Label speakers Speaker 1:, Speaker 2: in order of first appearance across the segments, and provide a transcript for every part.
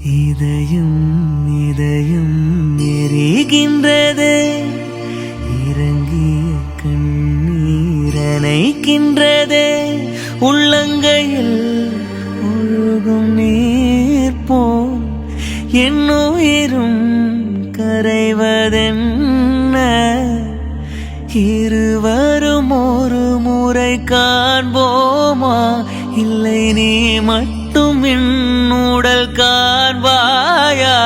Speaker 1: இதயம் இதயம் எரிகின்றதே, இறங்கிய கண்ணீர் அணைக்கின்றதே, உள்ளங்கையில் ஒழுகும் நீர் போல் என் உயிரும் கரைவதென்ன. இருவரும் ஒரு முறை காண்போமா, இல்லை நீ மட்டும் என் உடல் காண்பாயா?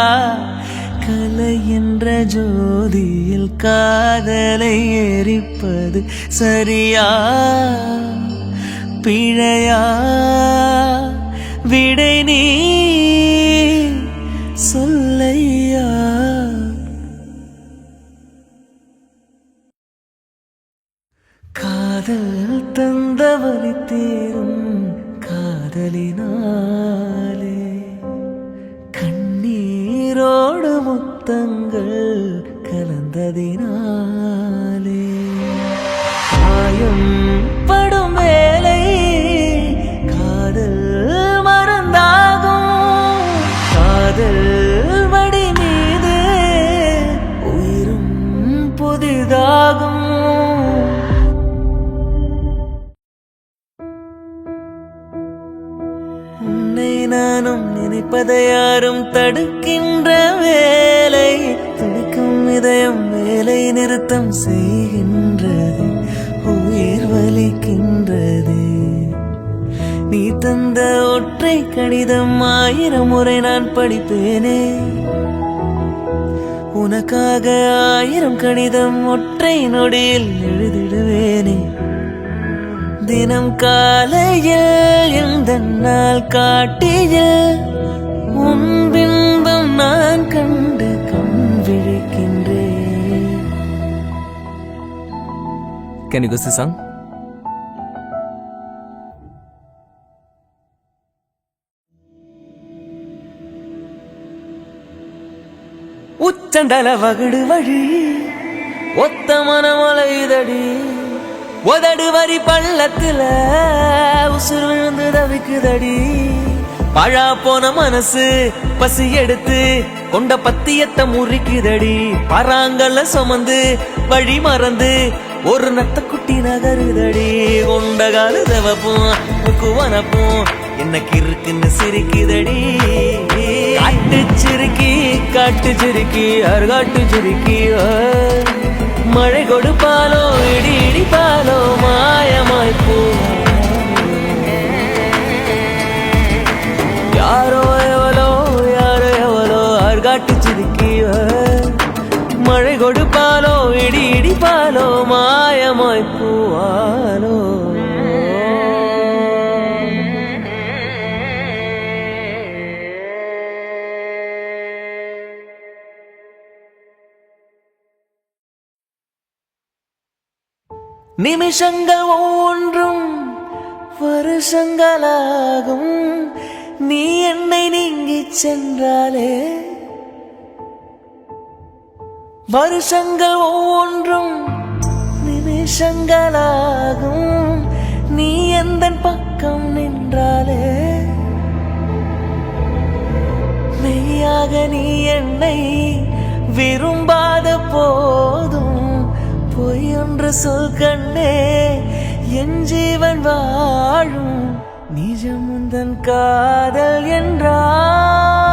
Speaker 1: கலை என்ற ஜோதியில் காதலை எரிப்பது சரியா பிழையா? விடை நீ சொல்லையா? காதல் தந்த வலி தீரும் காதலினாலே, கண்ணீரோடு முத்தங்கள் கலந்ததினாலே, காயம் படும் வேலை காதல் மறந்தாகும். காதல் வடி மீது உயிரும் புதிதாகும். உன்னை நானும் நினைப்பதை யாரும் தடுக்கின்ற வேலை, துடிக்கும் இதயம் வேலை நிறுத்தம் செய்கின்றது, உயிர் வலிக்கின்றது. நீ தந்த ஒற்றை கடிதம் 1000 முறை நான் படிப்பேனே, உனக்காக 1000 கடிதம் ஒற்றை நொடியில் எழுதிடுவேனே. தினம் காலையில் எந்த நாள் காட்டிய உன் பிம்பம் நான் கண்டு கண் விழிக்கின்றேன்.
Speaker 2: Can you go see song?
Speaker 1: உச்சந்தல வகுடு வழி ஒத்த மனமலைதடி, உதடு வரி பள்ளத்துல உசுர் விழுந்து தவிக்குதடி. பழா போன மனசு பசி எடுத்து கொண்ட பத்தியத்தை முறிக்குதடி. பராங்கல்ல சுமந்து வழி மறந்து ஒரு நத்த குட்டி நகருதடி. கொண்ட கால தவப்பும் முக்குவனப்பும் என்ன கிறுக்குன்னு சிரிக்குதடி. காட்டு சிரிக்கி காட்டு சிரிக்கி அருகாட்டு சிரிக்கி, மழை கொடுப்பாலோ இடி இடிப்பாலோ மாயமாய் போ. யாரோ எவளோ யாரோ எவளோ அருகாட்டு சிரிக்கி, மழை கொடுப்பாலோ இடி இடிப்பாலோ மாயமாய் போவாலோ. நிமிஷங்கள் ஒவ்வொன்றும் வருஷங்களாகும், நீ என்னை நீங்கி சென்றாலே. வருஷங்கள் ஒவ்வொன்றும் நிமிஷங்களாகும், நீ எந்த பக்கம் நின்றாலே. மெய்யாக நீ என்னை விரும்பாத போதும் பொய் ஒன்று சொல் கண்ணே, என் ஜீவன் வாழும் நிஜம் உந்தன் காதல் என்றால்.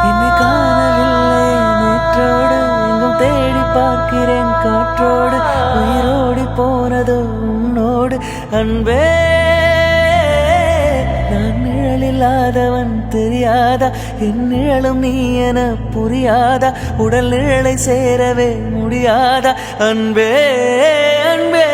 Speaker 1: என்னை காணவில்லை நேற்றோடு எங்கும் தேடி பார்க்கிறேன் காற்றோடு, உயிரோடி போனதோ உன்னோடு அன்பே. நான் நிழலில்லாதவன் தெரியாதா, என் நிழலும் நீ என புரியாதா, உடல் நிழலை சேரவே முடியாதா அன்பே அன்பே.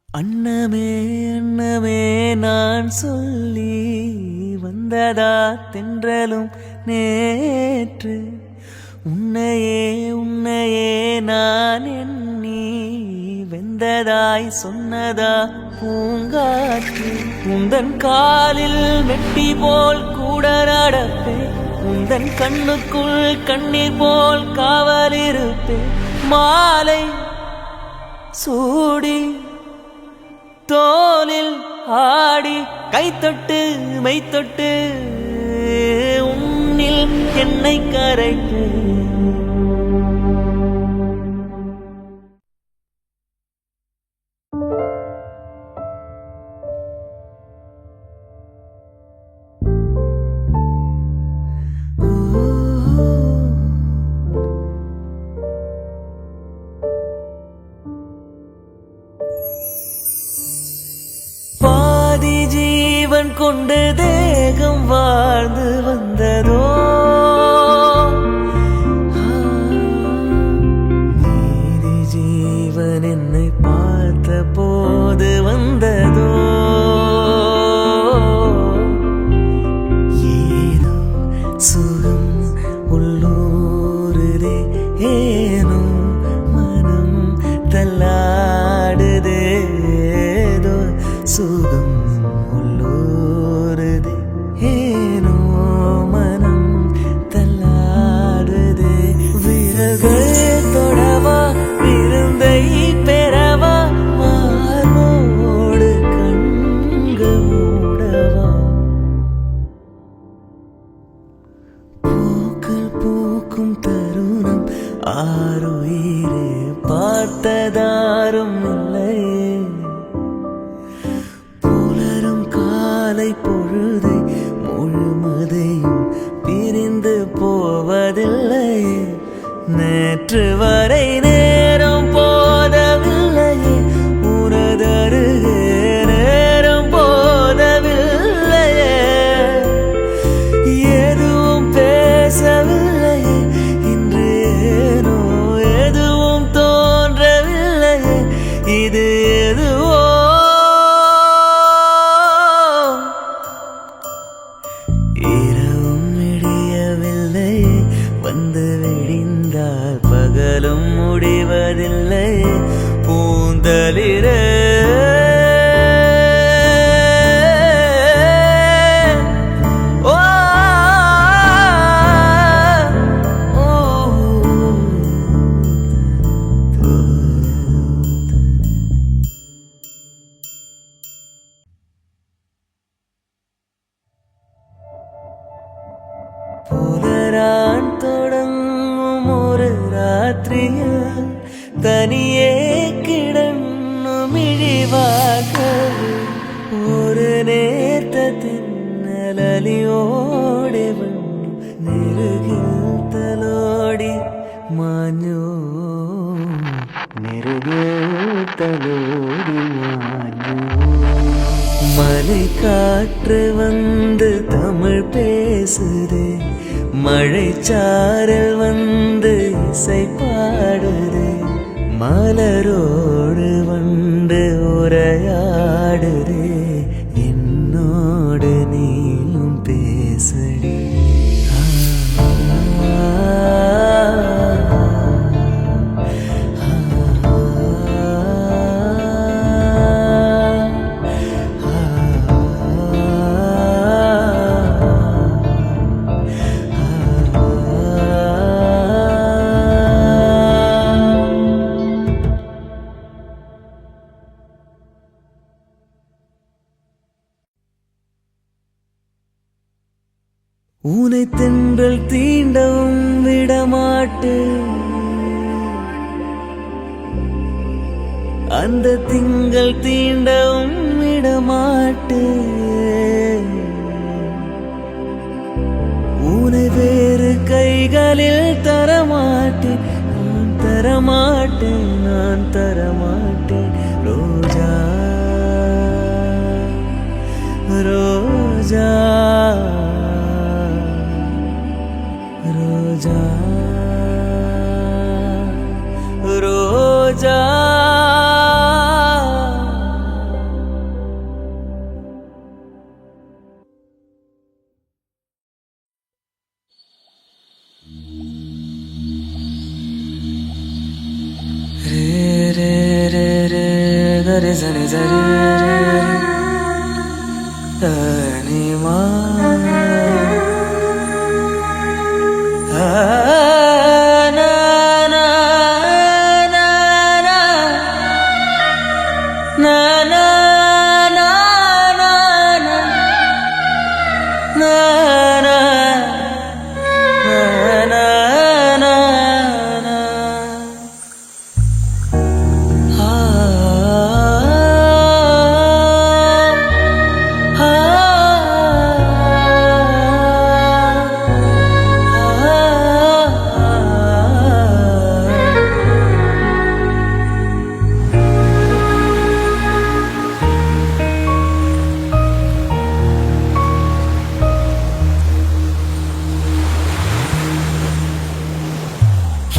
Speaker 1: அன்னமே அன்னமே நான் சொல்லி வந்ததா தென்றலும் நேற்று, உன்னையே உன்னையே நான் எண்ணி வெந்ததாய் சொன்னதா பூங்காற்று. உந்தன் காலில் மெட்டி போல் கூட நடப்பேன், உந்தன் கண்ணுக்குள் கண்ணீர் போல் காவலிருப்பேன். மாலை சூடி தோலில் ஆடி கைத்தொட்டு மெய்த்தொட்டு உன்னில் என்னை கரைத்து பாதி ஜீவன் கொண்டு தேகம் வாழ்ந்து வந்ததோ மீதி ஜீவன் என்னை பார்த்த போது வந்ததோ ஏதோ சுகம் உள்ளூருதே ஏனோ மனம் தள்ளாடுதேதோ சுகம் உள்ளூருதே ஏனோ மனம் தள்ளாடுதே விரல்கள் தொடவா விருந்தை பெறவா மார்போடு கண்கள் மூடவா பூக்கள் பூக்கும் தருணம் ஆறுயிரே பார்த்ததாரும் இல்லையே புலரும் காலை பொழுதை முழுமதையும் பிரிந்து போவதில்லையே நேற்று வரை நேரம் போதவில்லையே உனதருகே நேரம் போதவில்லையே எதுவும் பேசவில்லையே இன்று ஏனோ எதுவும் தோன்றவில்லையே இது எதுவோ இரவும் விடியவில்லை வந்து விடிந்தால் பகலும் முடிவதில்லை பூந்தலிரே ஓ ஓ புலரான் தொடங்கும் ஒரு ராத்திரியில் தனியே கிடன்னும் இழிவாக ஒரு நேர்த்த தென்னலியோടെ വന്നു നെറുകിൽ തലോടി മാഞ്ഞു നെറുകിൽ തലോടി മാഞ്ഞു மலை காற்று வந்து தமிழ் பேசுதே மழைச்சாரல் வந்து இசை பாடுதே மலரோடு வந்து உரையாடுதே என்னோடு நீயும் பேசடி உனை தென்றல் தீண்டவும் விடமாட்டு அந்த திங்கள் தீண்டவும் விடமாட்டு உனை வேறு கைகளில் தரமாட்டேன் நான் தரமாட்டேன் நான் தரமாட்டேன் ரோஜா ரோஜா ரோஜா ரோஜா ரே ரே ரே கரே சனி சரே தனி மா na na na na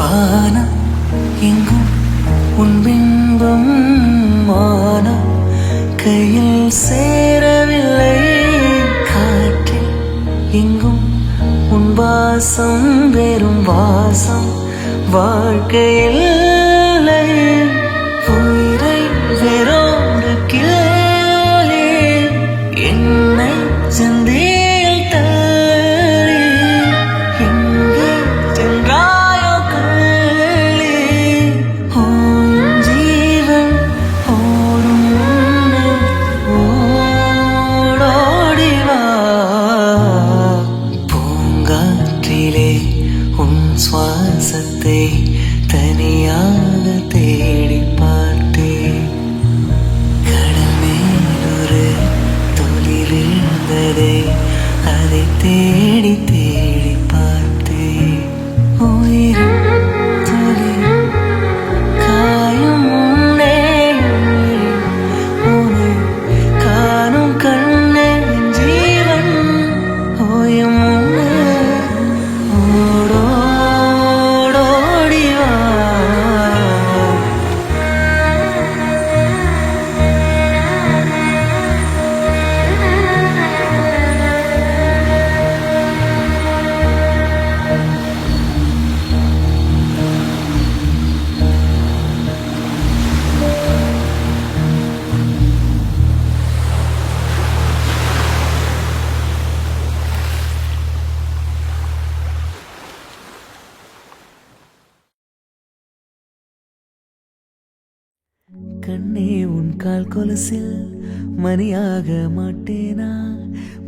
Speaker 1: வானம் எங்கும் உன் பிம்பம் மானம் கையில் சேரவில்லை. காற்றில் எங்கும் உன் வாசம் வெறும் வாசம் வாழ்க்கையில் இல்லை. உயிரை வேறொரு கிளி என்னை செந்தில் தள்ளி எங்கே சென்றாயோ கள்ளி. ஓடும் ஜீவன் ஓடும் முன்னே ஓடோடிவா. பூங்காற்றிலே உன் சுவாசத்தை தனியாக தேடி பார்த்தேன். கடல் மேலொரு துளி விழுந்ததே அதை தேடி தேடி பார்த்தேன். உயிரின் துளி காயும் முன்னே உன்னை காணும் கண்ணே என் ஜீவன் ஓயும் முன்னே ஓடோடிவா. கண்ணே உன் கால் கொலுசில் மணியாக மாட்டேனா?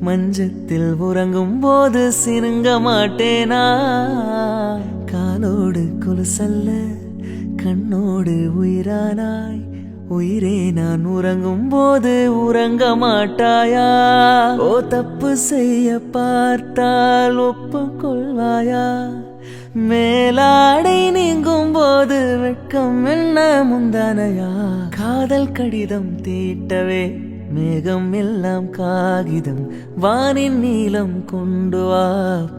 Speaker 1: மஞ்சத்தில் உறங்கும் போது சினுங்க மாட்டேனா? காலோடு கொலுசல்ல கண்ணோடு உயிரானாய். உயிரே நான் உறங்கும் போது உறங்க மாட்டாயா? ஓ தப்பு செய்ய பார்த்தால் ஒப்புக்கொள்வாயா? மேலாடை நீங்கும் போது வெட்கம் என்ன முந்தானையா? காதல் கடிதம் தீட்டவே மேகம் எல்லாம் காகிதம். வானின் நீளம் கொண்டு வா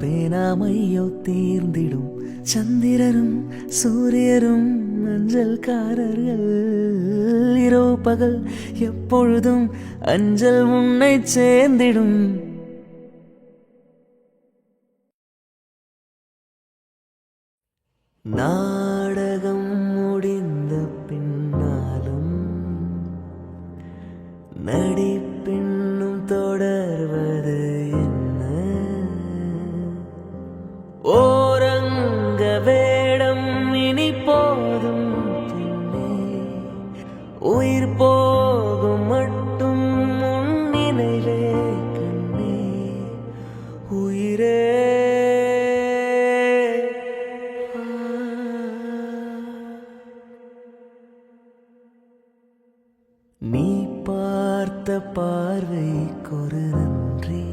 Speaker 1: பேனாமையோ தீர்ந்திடும். சந்திரரும் சூரியரும் அஞ்சல்காரர்கள். இரவு பகல் எப்பொழுதும் அஞ்சல் உன்னை சேர்ந்திடும். நாடகம் முடிந்த பின்னாலும் நடிப்பின்னும் தொடர்வது என்ன? ஓரங்க வேடம் இனி போதும் பின்னே உயிர் போகும் மட்டும் உன் நினைவே கண்ணே. உயிரே நீ பார்த்த பார்வைக்கொரு நன்றி.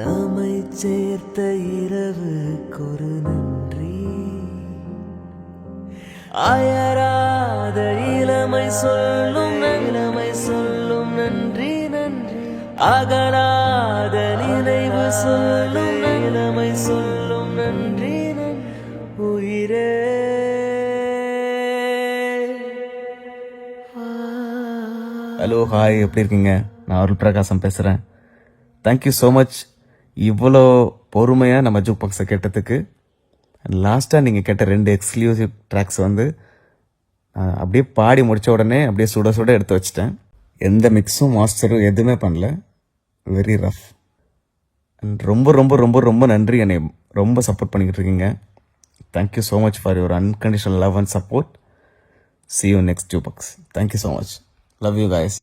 Speaker 1: நம்மை சேர்த்த இரவுக்கொரு நன்றி. அயராத இளமை சொல்லும் நன்றி நன்றி. அகலாத நினைவு சொல்லும் இளமை சொல்லும் நன்றி நன்றி. உயிரே
Speaker 2: ஹலோ ஹாய், எப்படி இருக்கீங்க? நான் அருள் பிரகாசம் பேசுகிறேன். தேங்க்யூ ஸோ மச் இவ்வளோ பொறுமையாக நம்ம ஜூக் பாக்ஸை கேட்டதுக்கு. லாஸ்ட்டாக நீங்கள் கேட்ட 2 எக்ஸ்க்ளூசிவ் ட்ராக்ஸ் வந்து அப்படியே பாடி முடித்த உடனே அப்படியே சுட சுட எடுத்து வச்சிட்டேன். எந்த மிக்ஸும் மாஸ்டரும் எதுவுமே பண்ணல. Very rough. அண்ட் ரொம்ப ரொம்ப ரொம்ப ரொம்ப நன்றி. என்னை ரொம்ப சப்போர்ட் பண்ணிக்கிட்டு இருக்கீங்க. Thank you so much for your unconditional love and support. See you next Jukebox. Thank you so much. Love you guys.